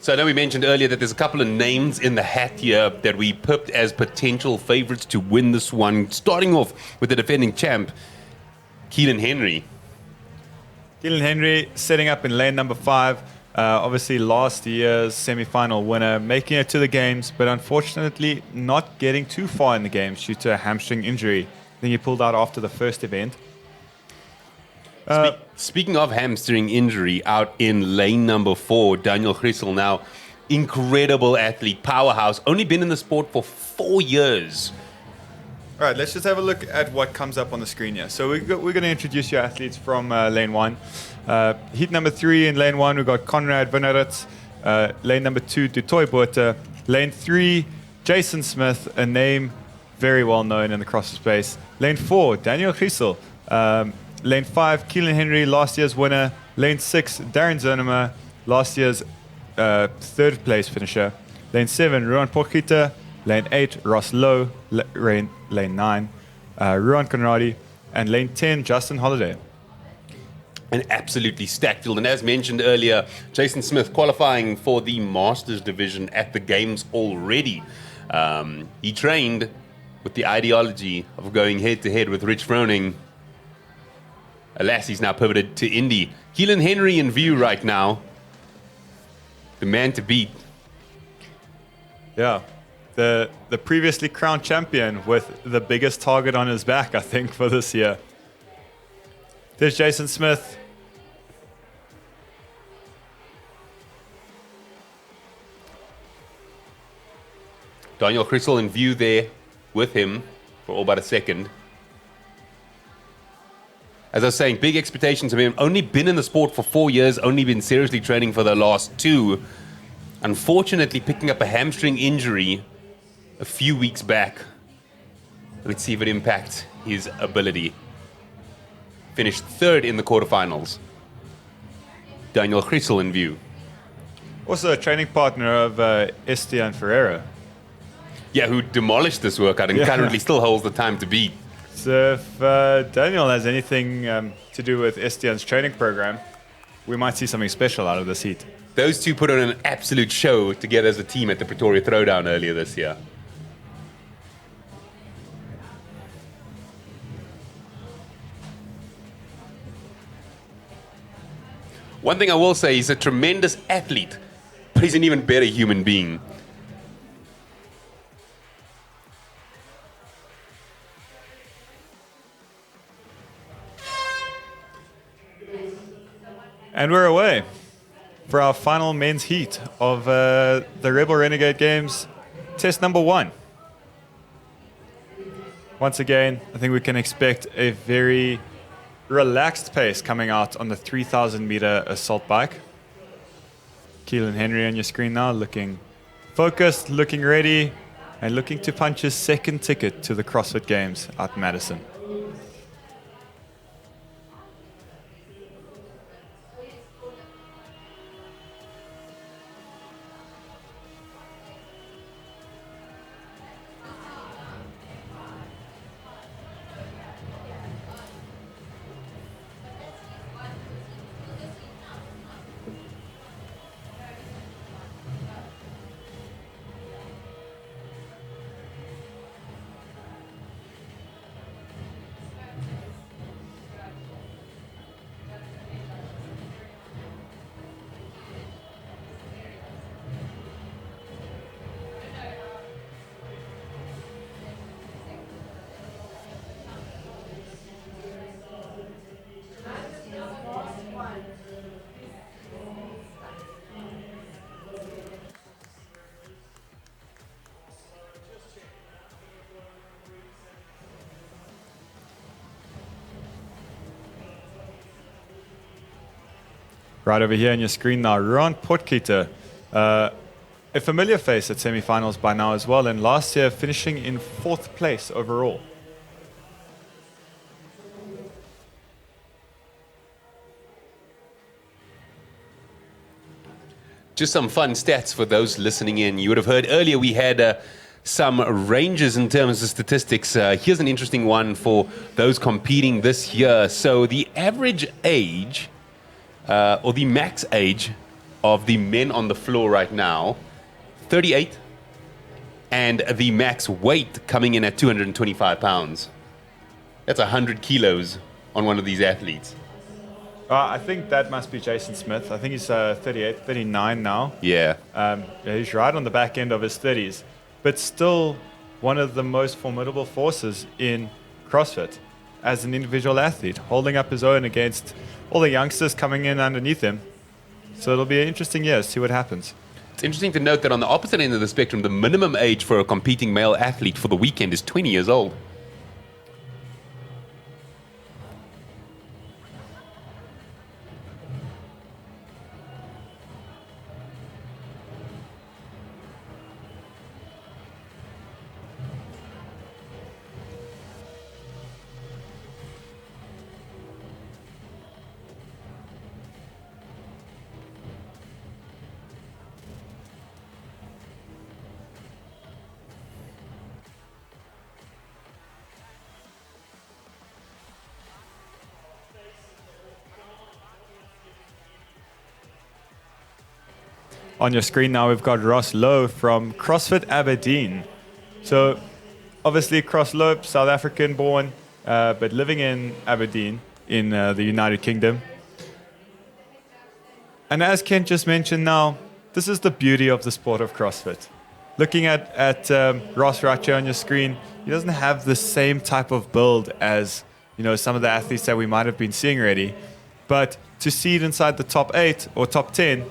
So I know we mentioned earlier that there's a couple of names in the hat here that we pipped as potential favorites to win this one, starting off with the defending champ, Keelan Henry. Keelan Henry setting up in lane number 5. Obviously last year's semi-final winner, making it to the games, but unfortunately not getting too far in the games due to a hamstring injury. I think he pulled out after the first event. Speaking of hamstring injury, out in lane number 4, Daniel Grissel, now incredible athlete, powerhouse, only been in the sport for 4 years. All right, let's just have a look at what comes up on the screen here. So we're going to introduce your athletes from lane 1. Heat number 3 in lane 1, we've got Conrad Vineritz. Lane number 2, Dutoy Botha. Lane 3, Jason Smith, a name very well known in the CrossFit space. Lane 4, Daniel Grissel. Lane 5, Keelan Henry, last year's winner. Lane 6, Darren Zernema, last year's third place finisher. Lane 7, Ruan Porkita. Lane 8, Ross Lowe. Lane 9, Ruan Conradi. And lane 10, Justin Holiday. An absolutely stacked field. And as mentioned earlier, Jason Smith qualifying for the Masters division at the Games already. He trained with the ideology of going head-to-head with Rich Froning. Alas, he's now pivoted to Indy. Keelan Henry in view right now. The man to beat. Yeah. The previously crowned champion with the biggest target on his back, I think, for this year. There's Jason Smith. Daniel Grissel in view there with him for all but a second. As I was saying, big expectations of him. Only been in the sport for 4 years, only been seriously training for the last 2. Unfortunately, picking up a hamstring injury a few weeks back. Let's see if it impacts his ability. Finished 3rd in the quarterfinals. Daniel Grissel in view. Also a training partner of Estienne Ferreira. Yeah, who demolished this workout and currently still holds the time to beat. So if Daniel has anything to do with Estienne's training program, we might see something special out of this heat. Those two put on an absolute show together as a team at the Pretoria Throwdown earlier this year. One thing I will say, he's a tremendous athlete, but he's an even better human being. And we're away for our final men's heat of the Rebel Renegade Games, test number 1. Once again, I think we can expect a very relaxed pace coming out on the 3,000 meter assault bike. Keelan Henry on your screen now, looking focused, looking ready, and looking to punch his second ticket to the CrossFit Games at Madison. Right over here on your screen now, Ruan Portkita, a familiar face at semifinals by now as well, and last year finishing in 4th place overall. Just some fun stats for those listening in. You would have heard earlier we had some ranges in terms of statistics. Here's an interesting one for those competing this year. So the average age, or the max age of the men on the floor right now, 38, and the max weight coming in at 225 pounds. That's 100 kilos on one of these athletes. I think that must be Jason Smith. I think he's 38, 39 now. Yeah. He's right on the back end of his 30s, but still one of the most formidable forces in CrossFit as an individual athlete, holding up his own against all the youngsters coming in underneath him. So it'll be an interesting year, see what happens. It's interesting to note that on the opposite end of the spectrum, the minimum age for a competing male athlete for the weekend is 20 years old. On your screen now, we've got Ross Lowe from CrossFit Aberdeen. So, obviously, Ross Lowe, South African born, but living in Aberdeen in the United Kingdom. And as Kent just mentioned now, this is the beauty of the sport of CrossFit. Looking at Ross right here on your screen, he doesn't have the same type of build as some of the athletes that we might have been seeing already. But to see it inside the top 8 or top 10,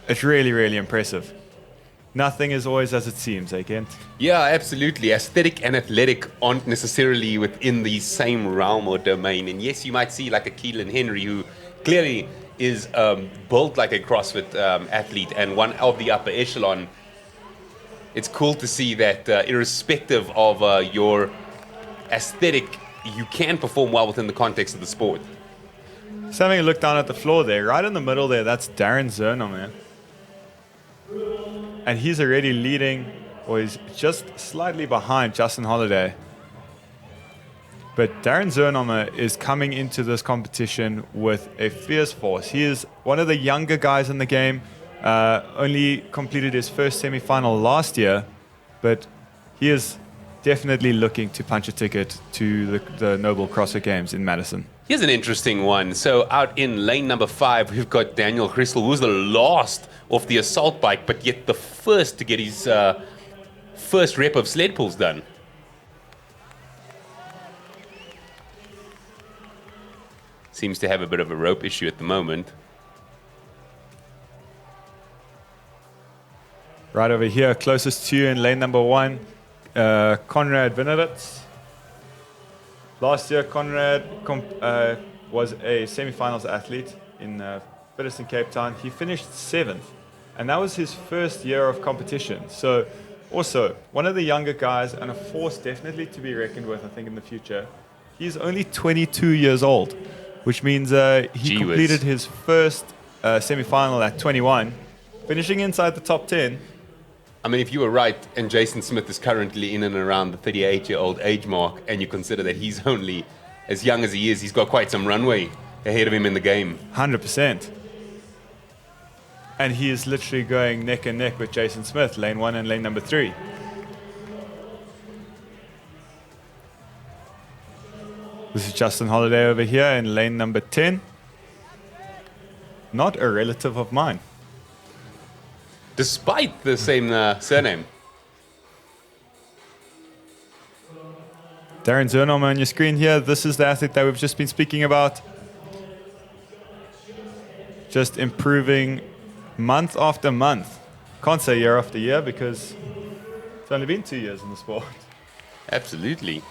it's really, really impressive. Nothing is always as it seems, eh, Kent? Yeah, absolutely. Aesthetic and athletic aren't necessarily within the same realm or domain. And yes, you might see like a Keelan Henry, who clearly is built like a CrossFit athlete and one of the upper echelon. It's cool to see that irrespective of your aesthetic, you can perform well within the context of the sport. Just having a look down at the floor there, right in the middle there, that's Darren Zernom, man. And he's already leading, or he's just slightly behind Justin Holiday. But Darren Zernom is coming into this competition with a fierce force. He is one of the younger guys in the game, only completed his first semi-final last year, but he is definitely looking to punch a ticket to the Noble CrossFit Games in Madison. Here's an interesting one. So out in lane number 5, we've got Daniel Christel, who's the last off the assault bike, but yet the first to get his first rep of sled pulls done. Seems to have a bit of a rope issue at the moment. Right over here, closest to you in lane number 1, Conrad Vineritz. Last year, Conrad was a semi-finals athlete in Fittest Cape Town. He finished 7th, and that was his first year of competition. So, also, one of the younger guys and a force definitely to be reckoned with, I think, in the future. He's only 22 years old, which means he completed his first semi-final at 21, finishing inside the top 10. I mean, if you were right, and Jason Smith is currently in and around the 38-year-old age mark, and you consider that he's only as young as he is, he's got quite some runway ahead of him in the game. 100%. And he is literally going neck and neck with Jason Smith, lane 1 and lane number 3. This is Justin Holiday over here in lane number 10. Not a relative of mine. Despite the same surname. Darren Zernom on your screen here. This is the athlete that we've just been speaking about. Just improving month after month. Can't say year after year because it's only been 2 years in the sport. Absolutely.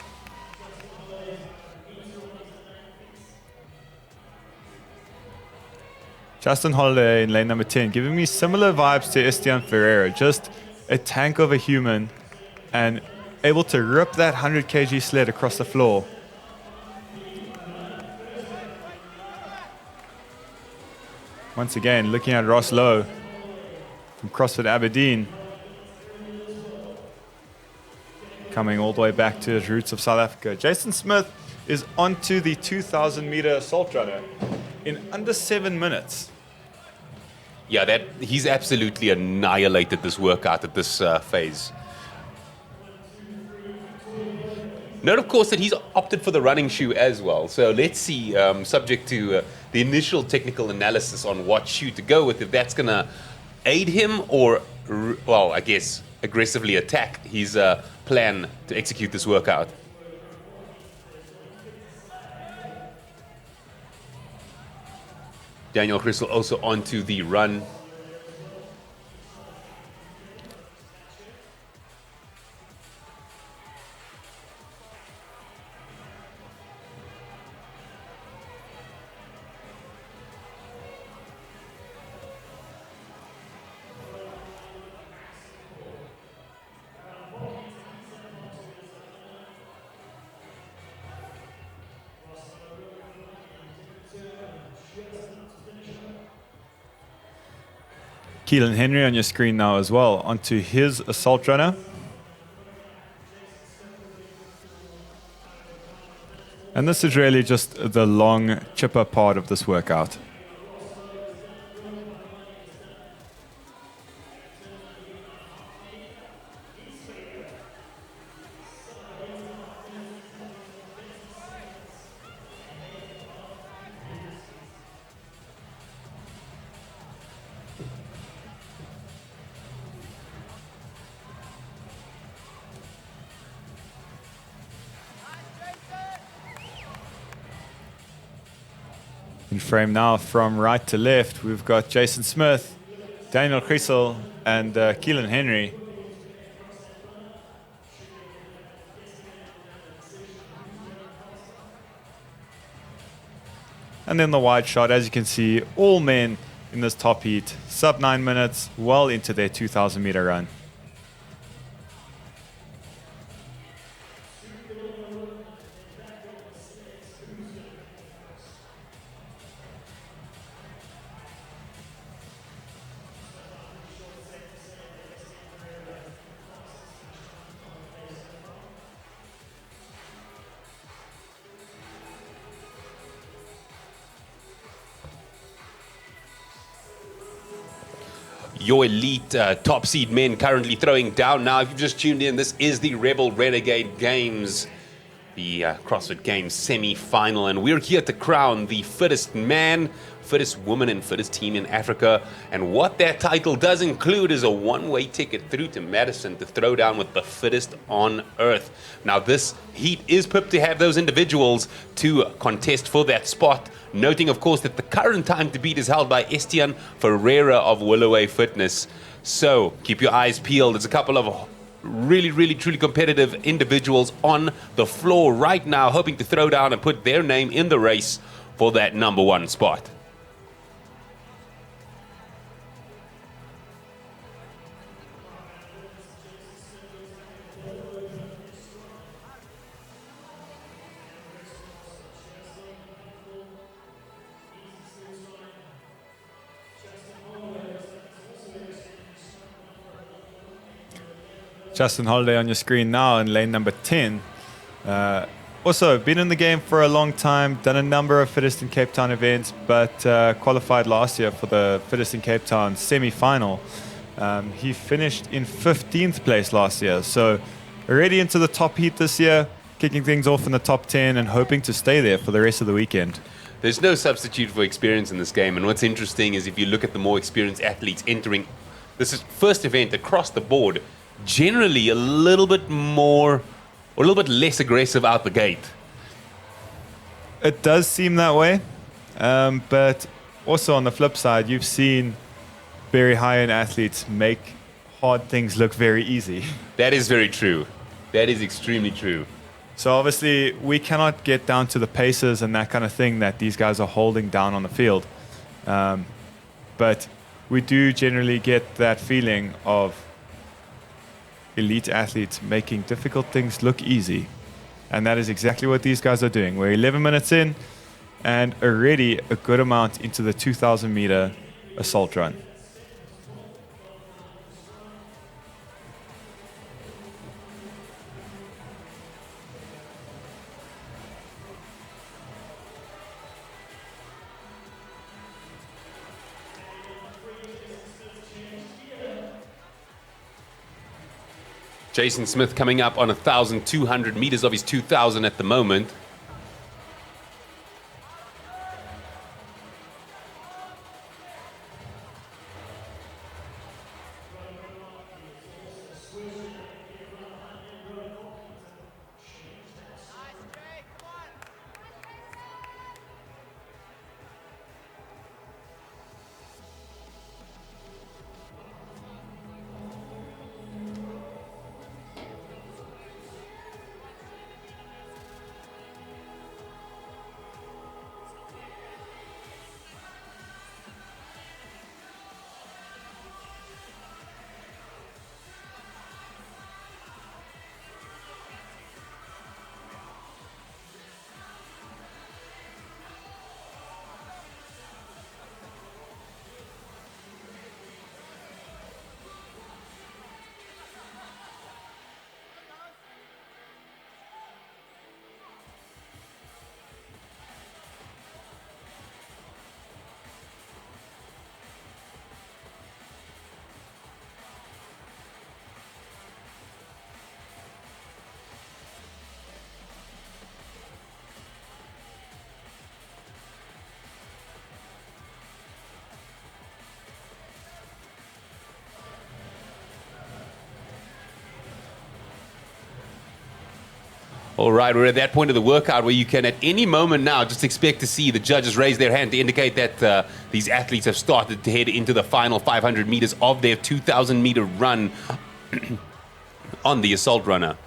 Justin Holiday in lane number 10, giving me similar vibes to Esteban Ferreira. Just a tank of a human and able to rip that 100 kg sled across the floor. Once again, looking at Ross Lowe from CrossFit Aberdeen. Coming all the way back to his roots of South Africa. Jason Smith is onto the 2,000 meter assault runner in under 7 minutes. Yeah, that he's absolutely annihilated this workout at this phase. Note, of course, that he's opted for the running shoe as well. So let's see, subject to the initial technical analysis on what shoe to go with, if that's going to aid him or, well, I guess, aggressively attack his plan to execute this workout. Daniel Crystal also onto the run. Keelan Henry on your screen now as well, onto his assault runner. And this is really just the long chipper part of this workout. In frame now, from right to left, we've got Jason Smith, Daniel Kriesel, and Keelan Henry. And then the wide shot, as you can see, all men in this top heat, sub 9 minutes, well into their 2,000 meter run. Your elite top seed men currently throwing down now. If you've just tuned in, this is the Rebel Renegade Games, the CrossFit Games Semi-Final, and we're here to crown the fittest man, fittest woman, and fittest team in Africa. And what that title does include is a one-way ticket through to Madison to throw down with the fittest on earth. Now, this heat is pipped to have those individuals to contest for that spot. Noting, of course, that the current time to beat is held by Estienne Ferreira of Willoway Fitness. So keep your eyes peeled. There's a couple of really, truly competitive individuals on the floor right now, hoping to throw down and put their name in the race for that number one spot. Justin Holiday on your screen now in lane number 10. Also, been in the game for a long time, done a number of Fittest in Cape Town events, but qualified last year for the Fittest in Cape Town semi-final. He finished in 15th place last year, so already into the top heat this year, kicking things off in the top 10 and hoping to stay there for the rest of the weekend. There's no substitute for experience in this game, and what's interesting is if you look at the more experienced athletes entering this is first event across the board, generally a little bit more or a little bit less aggressive out the gate. It does seem that way, but also on the flip side, you've seen very high-end athletes make hard things look very easy. That is very true. That is extremely true. So obviously, we cannot get down to the paces and that kind of thing that these guys are holding down on the field. But we do generally get that feeling of elite athletes making difficult things look easy. And that is exactly what these guys are doing. We're 11 minutes in and already a good amount into the 2,000 meter assault run. Jason Smith coming up on 1,200 meters of his 2,000 at the moment. All right, we're at that point of the workout where you can at any moment now just expect to see the judges raise their hand to indicate that these athletes have started to head into the final 500 meters of their 2,000 meter run on the assault runner.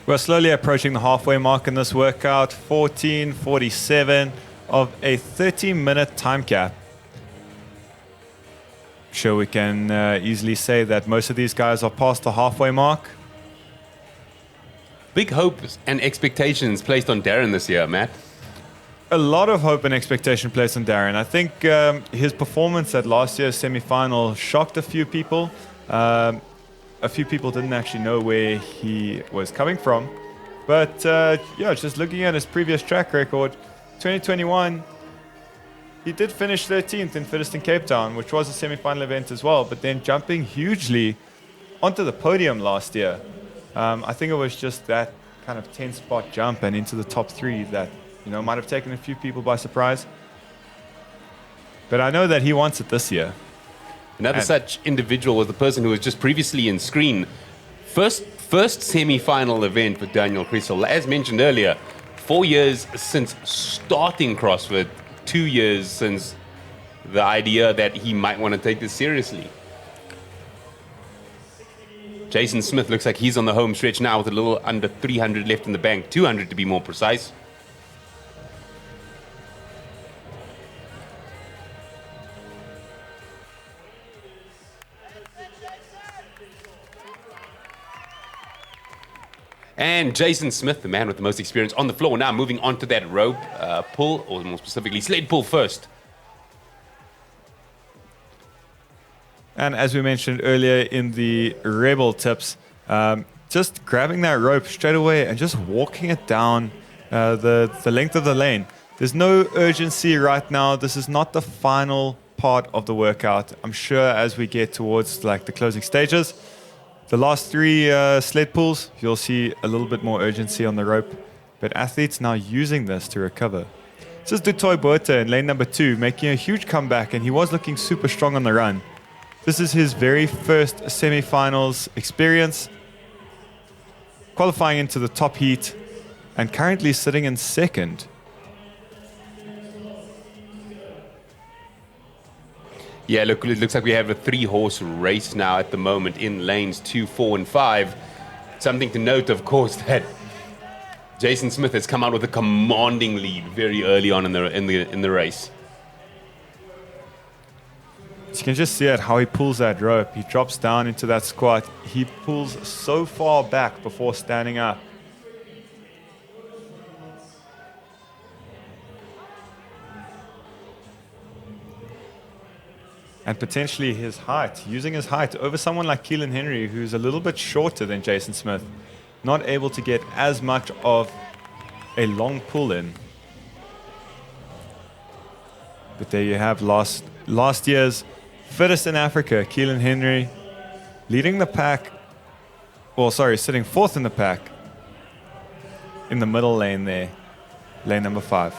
We're slowly approaching the halfway mark in this workout, 14:47 of a 30-minute time cap. Sure, we can easily say that most of these guys are past the halfway mark. Big hopes and expectations placed on Darren this year, Matt. A lot of hope and expectation placed on Darren. I think his performance at last year's semi-final shocked a few people. A few people didn't actually know where he was coming from. But yeah, just looking at his previous track record, 2021, he did finish 13th in fittest in Cape Town, which was a semi-final event as well, but then jumping hugely onto the podium last year. I think it was just that kind of 10-spot jump and into the top 3 that, you know, might have taken a few people by surprise. But I know that he wants it this year. Another such individual was the person who was just previously in screen. First semi-final event for Daniel Crystal. As mentioned earlier, 4 years since starting CrossFit, 2 years since the idea that he might want to take this seriously. Jason Smith looks like he's on the home stretch now with a little under 300 left in the bank, 200 to be more precise. And Jason Smith, the man with the most experience on the floor, now moving on to that rope pull, or more specifically, sled pull first. And as we mentioned earlier in the Rebel tips, just grabbing that rope straight away and just walking it down the length of the lane. There's no urgency right now. This is not the final part of the workout. I'm sure as we get towards like the closing stages, the last 3 sled pulls, you'll see a little bit more urgency on the rope. But athletes now using this to recover. This is Dutoy Botha in lane number 2, making a huge comeback, and he was looking super strong on the run. This is his very first semi-finals experience, qualifying into the top heat, and currently sitting in second. Yeah, look, it looks like we have a 3-horse race now at the moment in lanes 2, 4, and 5. Something to note, of course, that Jason Smith has come out with a commanding lead very early on in the race. You can just see it, how he pulls that rope. He drops down into that squat. He pulls so far back before standing up. And potentially his height, using his height over someone like Keelan Henry, who's a little bit shorter than Jason Smith, not able to get as much of a long pull in. But there you have last year's fittest in Africa, Keelan Henry, leading the pack, sitting fourth in the pack in the middle lane there, lane number 5.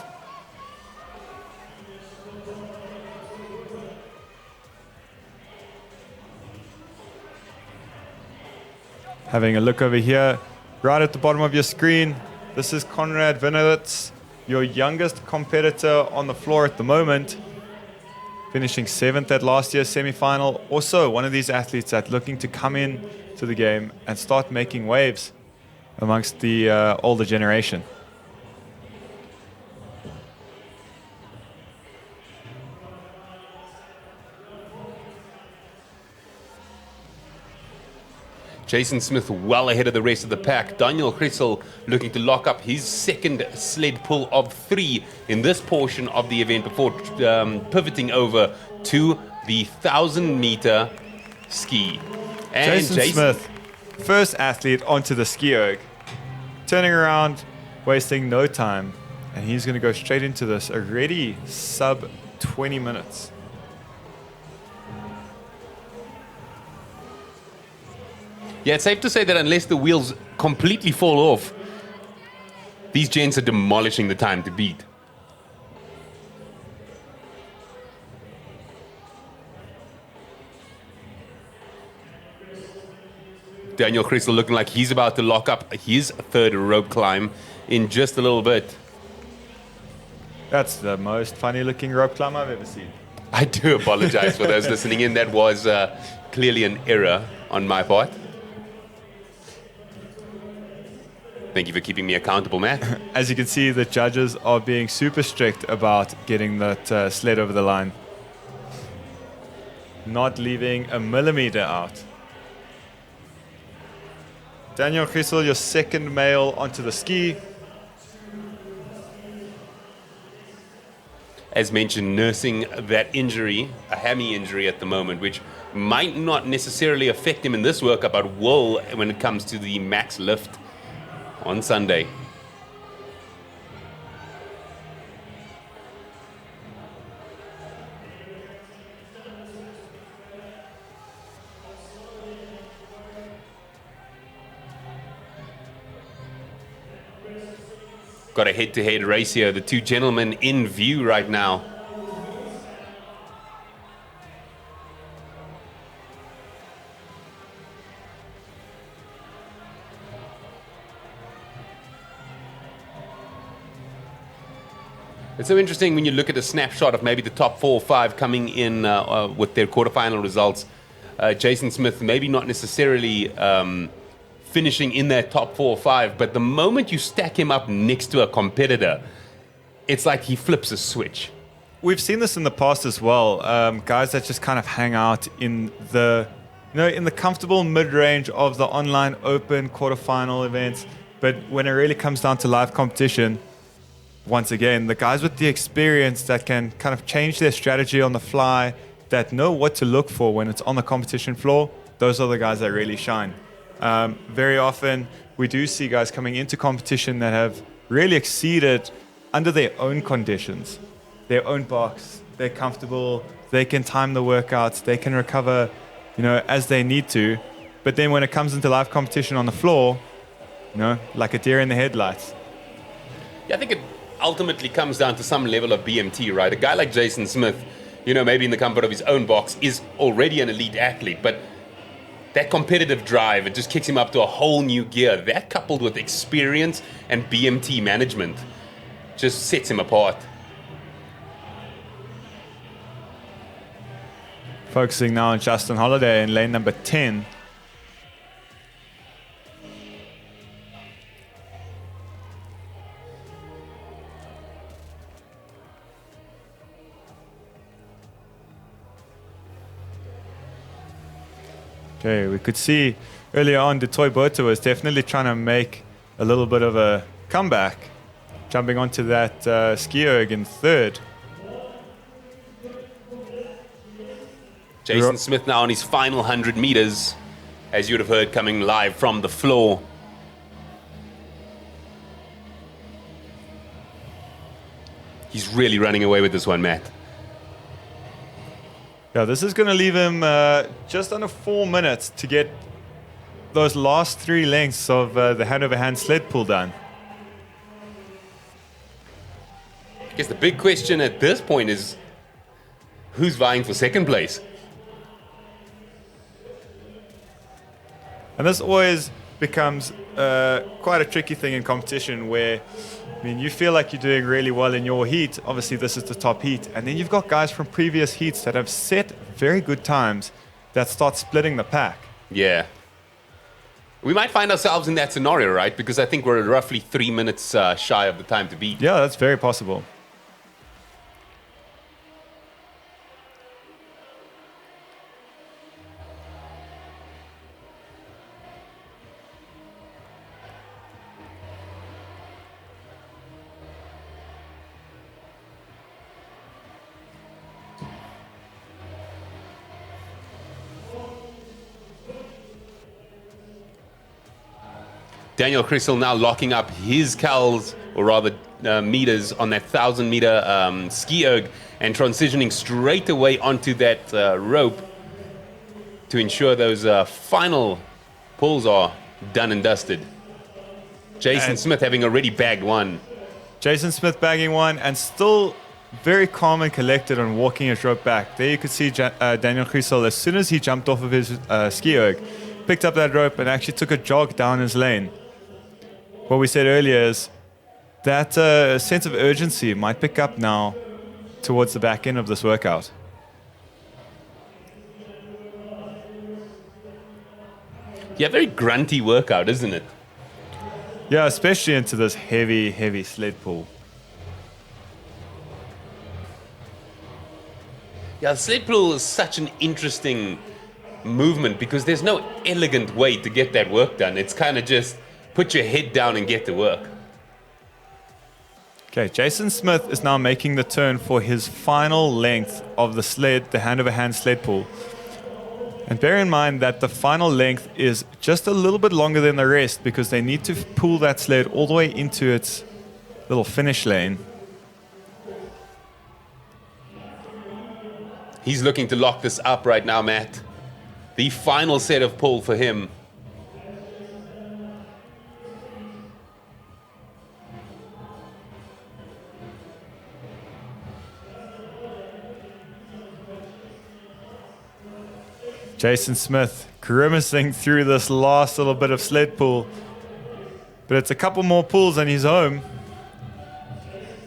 Having a look over here, right at the bottom of your screen, this is Conrad Vineritz, your youngest competitor on the floor at the moment, finishing 7th at last year's semi-final. Also, one of these athletes that's looking to come in to the game and start making waves amongst the older generation. Jason Smith well ahead of the rest of the pack. Daniel Grissel looking to lock up his second sled pull of 3 in this portion of the event before pivoting over to the 1,000-meter ski. And Jason Smith, first athlete onto the ski erg, turning around, wasting no time, and he's going to go straight into this, already sub 20 minutes. Yeah, it's safe to say that unless the wheels completely fall off, these gents are demolishing the time to beat. Daniel Grissel looking like he's about to lock up his 3rd rope climb in just a little bit. That's the most funny looking rope climb I've ever seen. I do apologize for those listening in. That was clearly an error on my part. Thank you for keeping me accountable, Matt. As you can see, the judges are being super strict about getting that sled over the line. Not leaving a millimeter out. Daniel Grissel, your second male onto the ski. As mentioned, nursing that injury, a hammy injury at the moment, which might not necessarily affect him in this workup, but will when it comes to the max lift on Sunday. Got a head-to-head race here. The two gentlemen in view right now. It's so interesting when you look at a snapshot of maybe the top 4 or 5 coming in with their quarterfinal results. Jason Smith maybe not necessarily finishing in that top 4 or 5, but the moment you stack him up next to a competitor, it's like he flips a switch. We've seen this in the past as well. Guys that just kind of hang out in the, in the comfortable mid-range of the online open quarterfinal events, but when it really comes down to live competition, once again, the guys with the experience that can kind of change their strategy on the fly, that know what to look for when it's on the competition floor, those are the guys that really shine. Very often, we do see guys coming into competition that have really exceeded under their own conditions, their own box. They're comfortable, they can time the workouts, they can recover, as they need to. But then when it comes into live competition on the floor, like a deer in the headlights. Yeah, I think it ultimately comes down to some level of BMT, right? A guy like Jason Smith, maybe in the comfort of his own box, is already an elite athlete, but that competitive drive, it just kicks him up to a whole new gear. That coupled with experience and BMT management just sets him apart. Focusing now on Justin Holiday in lane number 10. Okay, we could see earlier on Detoy Botha was definitely trying to make a little bit of a comeback, jumping onto that ski erg in third. Jason Smith now on his final 100 meters, as you would have heard coming live from the floor. He's really running away with this one, Matt. Yeah, this is going to leave him just under 4 minutes to get those last 3 lengths of the hand-over-hand sled pull done. I guess the big question at this point is, who's vying for second place? And this always becomes quite a tricky thing in competition where, I mean, you feel like you're doing really well in your heat. Obviously, this is the top heat. And then you've got guys from previous heats that have set very good times that start splitting the pack. Yeah. We might find ourselves in that scenario, right? Because I think we're roughly 3 minutes shy of the time to beat. Yeah, that's very possible. Daniel Crystal now locking up his cals, or rather meters, on that 1,000-meter ski erg and transitioning straight away onto that rope to ensure those final pulls are done and dusted. Jason Smith having already bagged one. Jason Smith bagging one and still very calm and collected on walking his rope back. There you could see Daniel Crystal, as soon as he jumped off of his ski erg, picked up that rope and actually took a jog down his lane. What we said earlier is that sense of urgency might pick up now towards the back end of this workout. Yeah, very grunty workout, isn't it? Yeah, especially into this heavy, heavy sled pull. Yeah, the sled pull is such an interesting movement because there's no elegant way to get that work done. It's kind of just put your head down and get to work. Okay, Jason Smith is now making the turn for his final length of the sled, the hand-over-hand sled pull. And bear in mind that the final length is just a little bit longer than the rest because they need to pull that sled all the way into its little finish lane. He's looking to lock this up right now, Matt. The final set of pull for him. Jason Smith grimacing through this last little bit of sled pull. But it's a couple more pulls and he's home.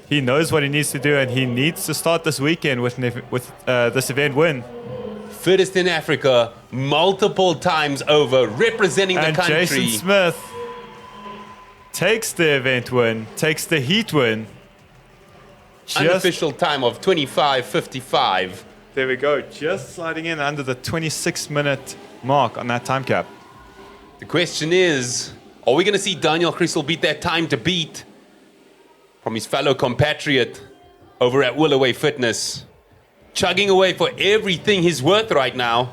He knows what he needs to do and he needs to start this weekend with this event win. Fittest in Africa, multiple times over, representing the country. And Jason Smith takes the event win, takes the heat win. Unofficial time of 25:55. There we go, just sliding in under the 26-minute mark on that time cap. The question is, are we going to see Daniel Crystal beat that time to beat from his fellow compatriot over at Willoway Fitness? Chugging away for everything he's worth right now.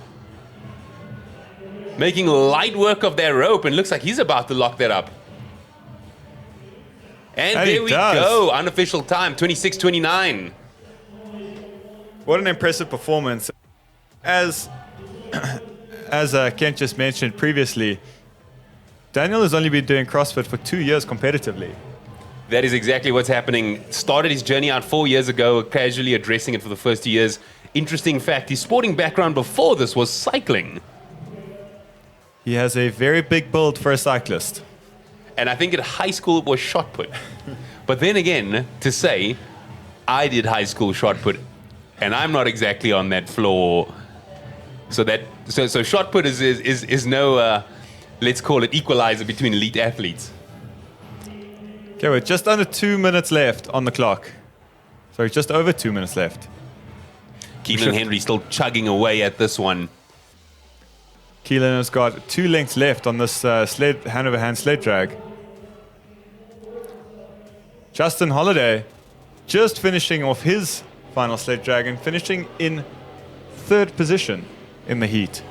Making light work of that rope, and looks like he's about to lock that up. And there we go, unofficial time, 26:29. What an impressive performance. As Kent just mentioned previously, Daniel has only been doing CrossFit for 2 years competitively. That is exactly what's happening. Started his journey out 4 years ago, casually addressing it for the first 2 years. Interesting fact, his sporting background before this was cycling. He has a very big build for a cyclist. And I think at high school it was shot put. But then again, to say, I did high school shot put, and I'm not exactly on that floor So shot put is no let's call it equalizer between elite athletes. Okay, we're just under 2 minutes left on the clock. Sorry, just over 2 minutes left. Keelan Henry still chugging away at this one. Keelan has got 2 lengths left on this sled hand-over-hand sled drag. Justin Holiday just finishing off his final sled drag and finishing in 3rd position in the heat.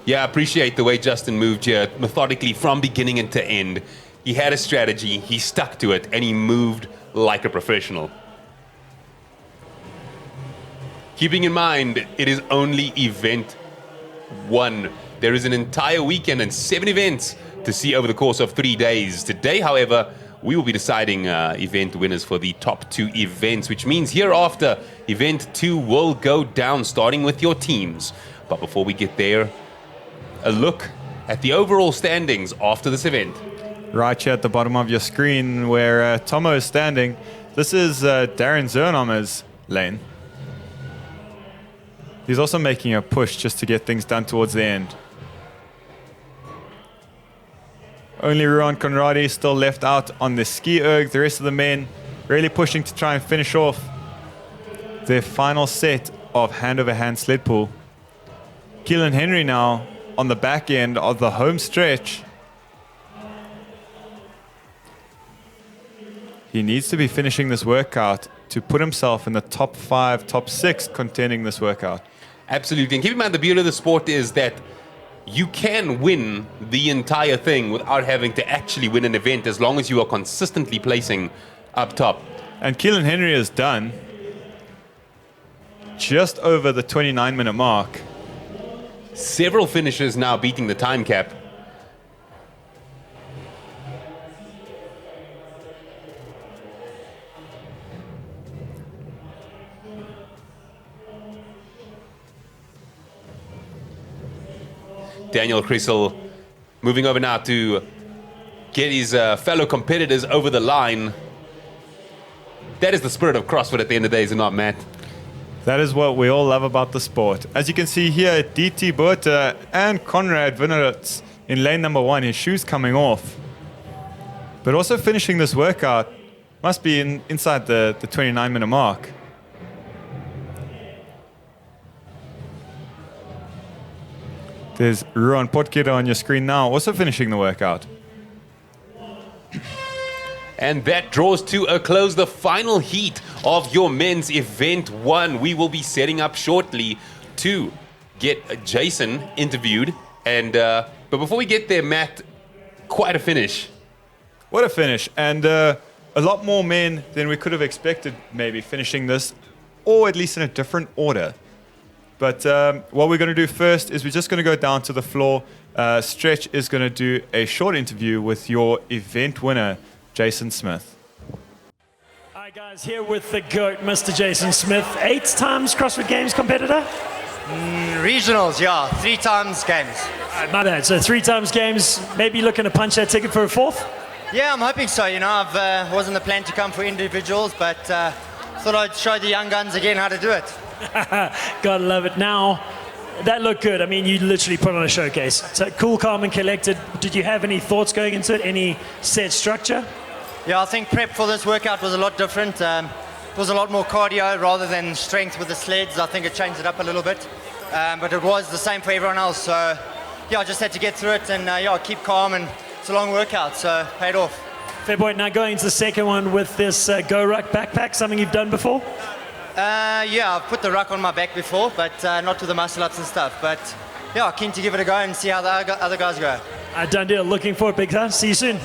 Yeah, I appreciate the way Justin moved here methodically from beginning and to end. He had a strategy, he stuck to it, and he moved like a professional. Keeping in mind, it is only event 1. There is an entire weekend and 7 events to see over the course of 3 days. Today, however, we will be deciding event winners for the top 2 events, which means hereafter, event 2 will go down, starting with your teams. But before we get there, a look at the overall standings after this event. Right here at the bottom of your screen where Tomo is standing. This is Darren Zernommer's lane. He's also making a push just to get things done towards the end. Only Ruan Conradi still left out on the ski erg. The rest of the men really pushing to try and finish off their final set of hand-over-hand sled pull. Keelan Henry now on the back end of the home stretch. He needs to be finishing this workout to put himself in the top 5, top 6 contending this workout. Absolutely. And keep in mind, the beauty of the sport is that you can win the entire thing without having to actually win an event as long as you are consistently placing up top. And Keelan Henry is done just over the 29-minute mark. Several finishers now beating the time cap. Daniel Crissel moving over now to get his fellow competitors over the line. That is the spirit of CrossFit at the end of the day, is it not, Matt? That is what we all love about the sport. As you can see here, DT Botha and Conrad Wienerits in lane number 1, his shoes coming off. But also finishing this workout must be inside the 29-minute mark. There's Ruan Potgieter on your screen now, also finishing the workout. And that draws to a close the final heat of your men's event 1. We will be setting up shortly to get Jason interviewed. And but before we get there, Matt, quite a finish. What a finish. And a lot more men than we could have expected maybe finishing this, or at least in a different order. But what we're going to do first is we're just going to go down to the floor. Stretch is going to do a short interview with your event winner, Jason Smith. All right, guys, here with the GOAT, Mr. Jason Smith. 8 times CrossFit Games competitor? Regionals, yeah. 3 times games. My bad. So 3 times games, maybe looking to punch that ticket for a 4th? Yeah, I'm hoping so. You know, I wasn't the plan to come for individuals, but thought I'd show the young guns again how to do it. Gotta love it. Now, that looked good. I mean, you literally put on a showcase. So cool, calm, and collected. Did you have any thoughts going into it? Any set structure? Yeah, I think prep for this workout was a lot different. It was a lot more cardio rather than strength with the sleds. I think it changed it up a little bit. But it was the same for everyone else. So, yeah, I just had to get through it and, yeah, keep calm. And it's a long workout, so paid off. Fair point. Now going into the second one with this Go Ruck backpack, something you've done before? Yeah, I've put the ruck on my back before, but not with the muscle-ups and stuff. But, yeah, keen to give it a go and see how the other guys go. Done deal. Looking for it, big time. See you soon.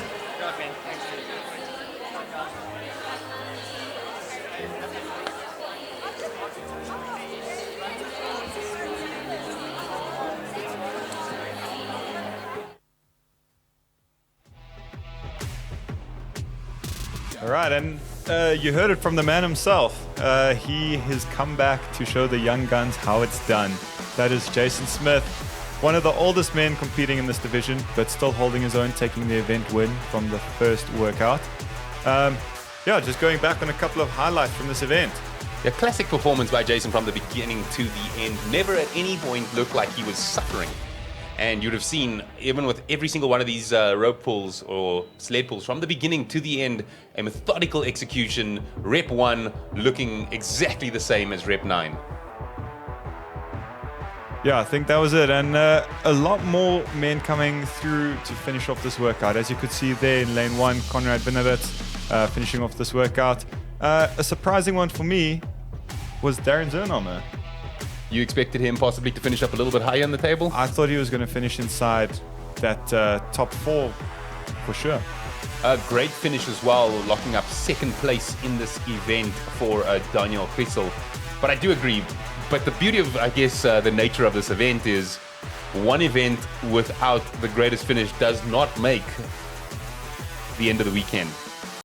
All right, and you heard it from the man himself. He has come back to show the young guns how it's done. That is Jason Smith, one of the oldest men competing in this division, but still holding his own, taking the event win from the first workout. Yeah, just going back on a couple of highlights from this event. A classic performance by Jason from the beginning to the end. Never at any point looked like he was suffering. And you'd have seen, even with every single one of these rope pulls or sled pulls, from the beginning to the end, a methodical execution. Rep 1 looking exactly the same as rep 9. Yeah, I think that was it. And a lot more men coming through to finish off this workout. As you could see there in lane 1, Conrad Vinnerit finishing off this workout. A surprising one for me was Darren Zernhammer. You expected him possibly to finish up a little bit higher on the table? I thought he was going to finish inside that top 4 for sure. A great finish as well, locking up second place in this event for Daniel Grissel. But I do agree. But the beauty of, I guess, the nature of this event is one event without the greatest finish does not make the end of the weekend.